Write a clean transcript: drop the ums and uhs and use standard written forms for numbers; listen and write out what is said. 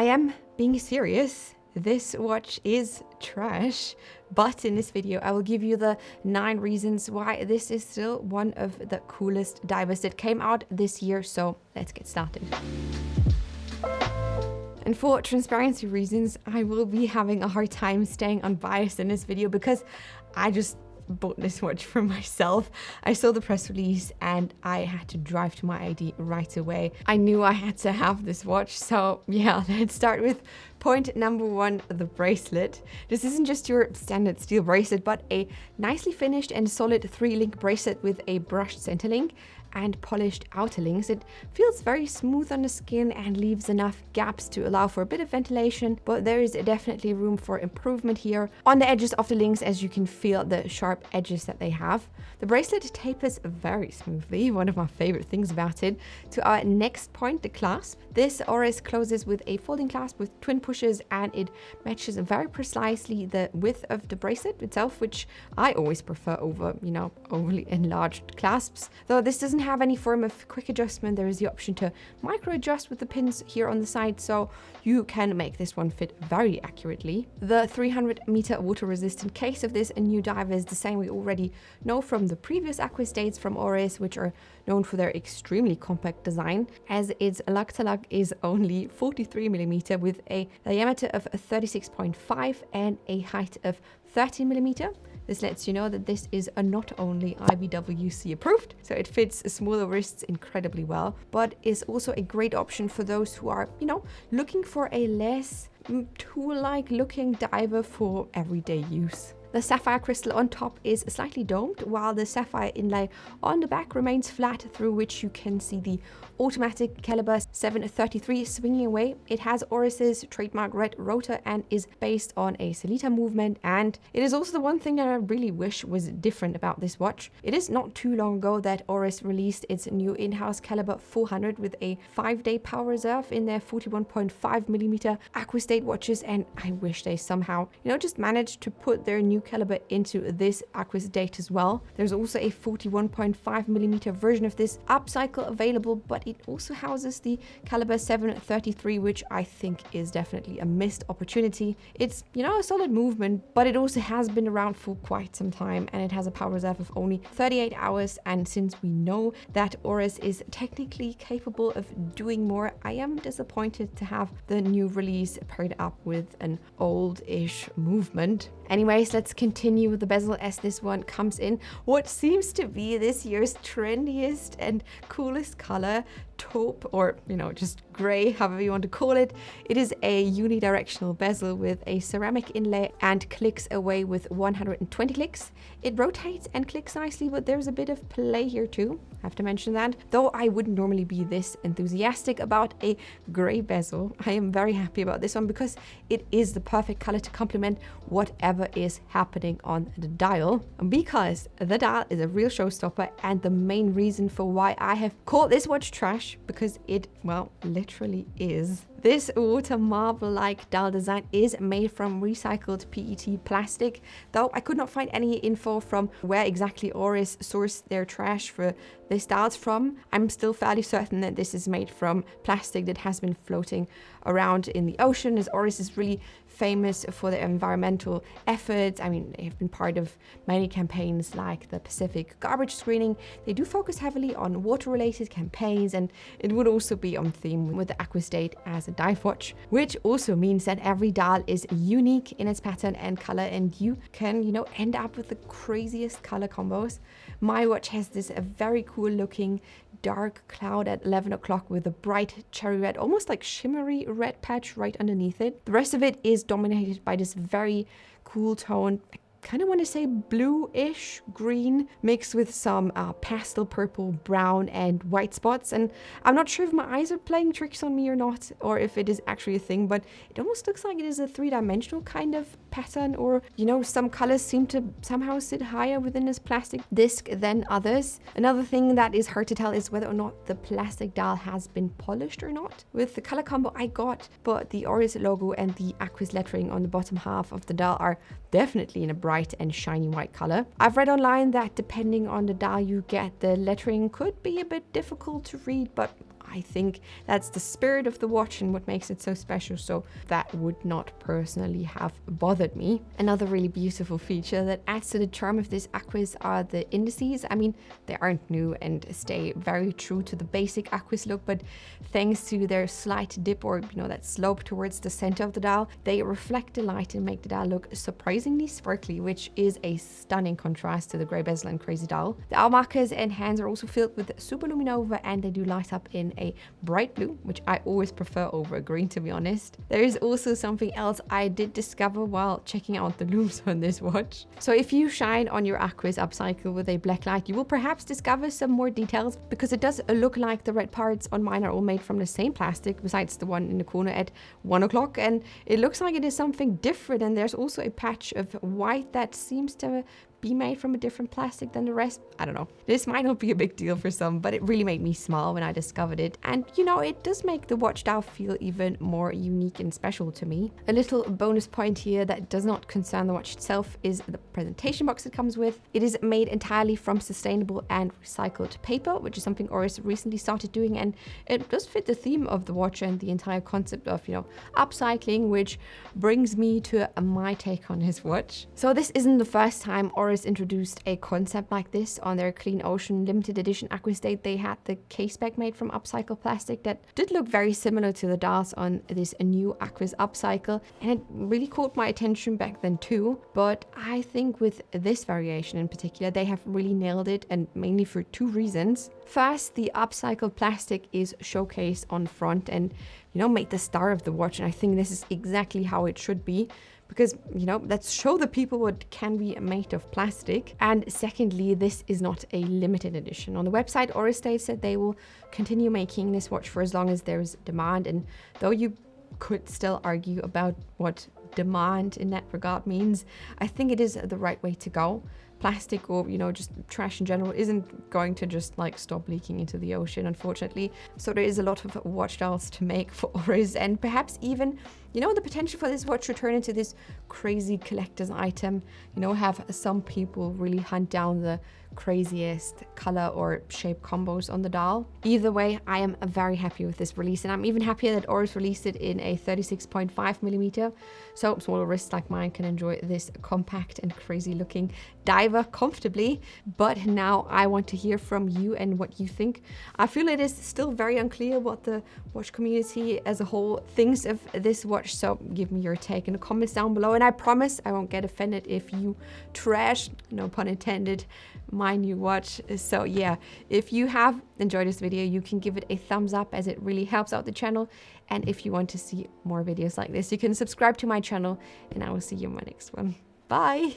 I am being serious. This watch is trash, but in this video I will give you the 9 reasons why this is still one of the coolest divers that came out this year. So let's get started. And for transparency reasons, I will be having a hard time staying unbiased in this video because I just bought this watch for myself. I saw the press release and I had to drive to my ID right away. I knew I had to have this watch. So yeah, let's start with point number 1, the bracelet. This isn't just your standard steel bracelet, but a nicely finished and solid 3-link bracelet with a brushed center link and polished outer links. It feels very smooth on the skin and leaves enough gaps to allow for a bit of ventilation, but there is definitely room for improvement here on the edges of the links, as you can feel the sharp edges that they have. The bracelet tapers very smoothly, one of my favorite things about it. To our next point, the clasp. This Oris closes with a folding clasp with twin pushes, and it matches very precisely the width of the bracelet itself, which I always prefer over, overly enlarged clasps. Though this doesn't have any form of quick adjustment, there is the option to micro adjust with the pins here on the side, so you can make this one fit very accurately. The 300-meter water resistant case of this new diver is the same we already know from the previous Aquis dates from Oris, which are known for their extremely compact design, as its lug-to-lug is only 43mm with a diameter of 36.5 and a height of 30mm. This lets you know that this is not only IBWC approved, so it fits smaller wrists incredibly well, but is also a great option for those who are, looking for a less tool-like looking diver for everyday use. The sapphire crystal on top is slightly domed, while the sapphire inlay on the back remains flat, through which you can see the automatic caliber 733 swinging away. It has Oris's trademark red rotor and is based on a Celita movement, and it is also the one thing that I really wish was different about this watch. It is not too long ago that Oris released its new in-house caliber 400 with a 5-day power reserve in their 41.5mm Aquis date watches, and I wish they somehow, just managed to put their new caliber into this Aquis date as well. There's also a 41.5mm version of this Upcycle available, but it also houses the caliber 733, which I think is definitely a missed opportunity. It's, a solid movement, but it also has been around for quite some time, and it has a power reserve of only 38 hours. And since we know that Oris is technically capable of doing more, I am disappointed to have the new release paired up with an old-ish movement. Anyways, let's continue with the bezel, as this one comes in what seems to be this year's trendiest and coolest color, taupe, or just gray, however you want to call it. It is a unidirectional bezel with a ceramic inlay and clicks away with 120 clicks. It rotates and clicks nicely, but there's a bit of play here too, I have to mention that. Though I wouldn't normally be this enthusiastic about a gray bezel, I am very happy about this one because it is the perfect color to complement whatever is happening on the dial, because the dial is a real showstopper and the main reason for why I have called this watch trash, because it, literally is. This water marble-like dial design is made from recycled PET plastic, though I could not find any info from where exactly Oris sourced their trash for this dials from. I'm still fairly certain that this is made from plastic that has been floating around in the ocean, as Oris is really famous for their environmental efforts. I mean, they have been part of many campaigns like the Pacific garbage screening. They do focus heavily on water-related campaigns, and it would also be on theme with the Aquis date as a dive watch, which also means that every dial is unique in its pattern and color, and you can, end up with the craziest color combos. My watch has this very cool looking dark cloud at 11 o'clock with a bright cherry red, almost like shimmery red patch right underneath it. The rest of it is dominated by this very cool tone, kind of want to say bluish green mixed with some pastel purple, brown and white spots. And I'm not sure if my eyes are playing tricks on me or not, or if it is actually a thing, but it almost looks like it is a 3-dimensional kind of pattern, or some colors seem to somehow sit higher within this plastic disc than others. Another thing that is hard to tell is whether or not the plastic dial has been polished or not. With the color combo I got, but the Oris logo and the Aquis lettering on the bottom half of the dial are definitely in a bright and shiny white color. I've read online that depending on the dial you get, the lettering could be a bit difficult to read, but I think that's the spirit of the watch and what makes it so special, so that would not personally have bothered me. Another really beautiful feature that adds to the charm of this Aquis are the indices. I mean, they aren't new and stay very true to the basic Aquis look, but thanks to their slight dip, or that slope towards the center of the dial, they reflect the light and make the dial look surprisingly sparkly, which is a stunning contrast to the grey bezel and crazy dial. The hour markers and hands are also filled with super luminova, and they do light up in a bright blue, which I always prefer over green, to be honest. There is also something else I did discover while checking out the looms on this watch. So if you shine on your Aquis Upcycle with a black light, you will perhaps discover some more details, because it does look like the red parts on mine are all made from the same plastic, besides the one in the corner at 1 o'clock, and it looks like it is something different. And there's also a patch of white that seems to be made from a different plastic than the rest. I don't know. This might not be a big deal for some, but it really made me smile when I discovered it. And it does make the watch dial feel even more unique and special to me. A little bonus point here that does not concern the watch itself is the presentation box it comes with. It is made entirely from sustainable and recycled paper, which is something Oris recently started doing, and it does fit the theme of the watch and the entire concept of, upcycling, which brings me to my take on his watch. So this isn't the first time Oris introduced a concept like this. On their Clean Ocean limited edition Aquis date, they had the case back made from upcycled plastic that did look very similar to the dials on this new Aquis Upcycle, and it really caught my attention back then too. But I think with this variation in particular, they have really nailed it, and mainly for two reasons. First, the upcycled plastic is showcased on front and made the star of the watch, and I think this is exactly how it should be, because let's show the people what can be made of plastic. And secondly, this is not a limited edition. On the website, Oris states that they will continue making this watch for as long as there's demand, and though you could still argue about what demand in that regard means, I think it is the right way to go. Plastic, or just trash in general, isn't going to just stop leaking into the ocean, unfortunately. So there is a lot of watch dials to make for Oris, and perhaps even the potential for this watch to turn into this crazy collector's item. Have some people really hunt down the craziest color or shape combos on the dial. Either way, I am very happy with this release, and I'm even happier that Oris released it in a 36.5mm, so smaller wrists like mine can enjoy this compact and crazy looking diver comfortably. But now I want to hear from you and what you think. I feel it is still very unclear what the watch community as a whole thinks of this watch, so give me your take in the comments down below, and I promise I won't get offended if you trash, no pun intended, my new watch. So yeah, if you have enjoyed this video, you can give it a thumbs up, as it really helps out the channel. And if you want to see more videos like this, you can subscribe to my channel, and I will see you in my next one. Bye.